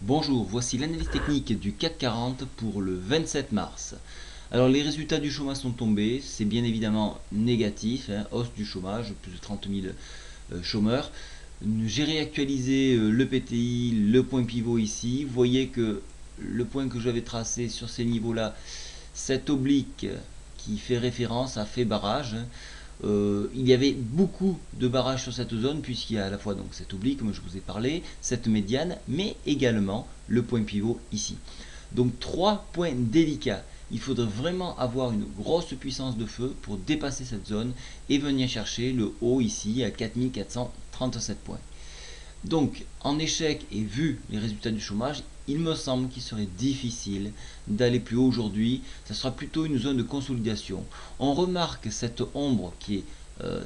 Bonjour, voici l'analyse technique du CAC 40 pour le 27 mars. Alors les résultats du chômage sont tombés, c'est bien évidemment négatif, hausse du chômage, plus de 30 000 chômeurs. J'ai réactualisé le PTI, le point pivot ici. Vous voyez que le point que j'avais tracé sur ces niveaux-là, cette oblique qui fait référence a fait barrage. Il y avait beaucoup de barrages sur cette zone puisqu'il y a à la fois donc cette oblique comme je vous ai parlé, cette médiane, mais également le point pivot ici. Donc trois points délicats. Il faudrait vraiment avoir une grosse puissance de feu pour dépasser cette zone et venir chercher le haut ici à 4437 points. Donc, en échec et vu les résultats du chômage, il me semble qu'il serait difficile d'aller plus haut aujourd'hui. Ça sera plutôt une zone de consolidation. On remarque cette ombre qui est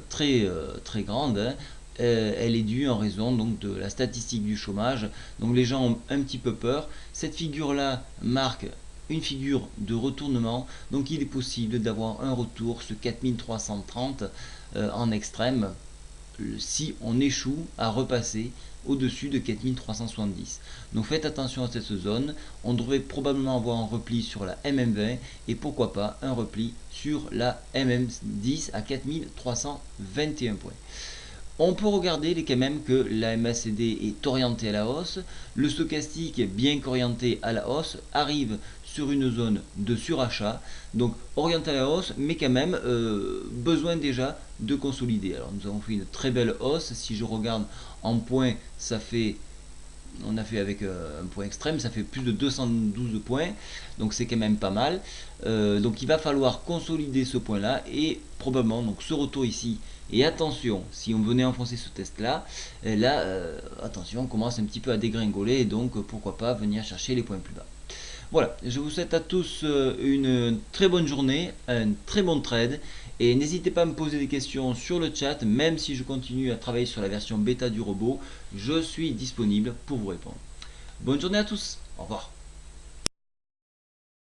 très grande. Elle est due en raison donc de la statistique du chômage. Donc les gens ont un petit peu peur. Cette figure-là marque une figure de retournement. Donc il est possible d'avoir un retour sur 4330 en extrême si on échoue à repasser au-dessus de 4370. Donc faites attention à cette zone. On devrait probablement avoir un repli sur la MM20 et pourquoi pas un repli sur la MM10 à 4321 points. On peut regarder quand même que la MACD est orientée à la hausse. Le stochastique, bien qu'orienté à la hausse, arrive sur une zone de surachat. Donc orienté à la hausse, mais quand même besoin déjà de consolider. Alors nous avons fait une très belle hausse. Si je regarde en points, ça fait on a fait avec un point extrême, ça fait plus de 212 points, donc c'est quand même pas mal. Donc il va falloir consolider ce point là et probablement donc ce retour ici. Et attention, si on venait enfoncer ce test là, attention, on commence un petit peu à dégringoler et donc pourquoi pas venir chercher les points plus bas. Voilà, je vous souhaite à tous une très bonne journée, un très bon trade et n'hésitez pas à me poser des questions sur le chat, même si je continue à travailler sur la version bêta du robot, je suis disponible pour vous répondre. Bonne journée à tous, au revoir.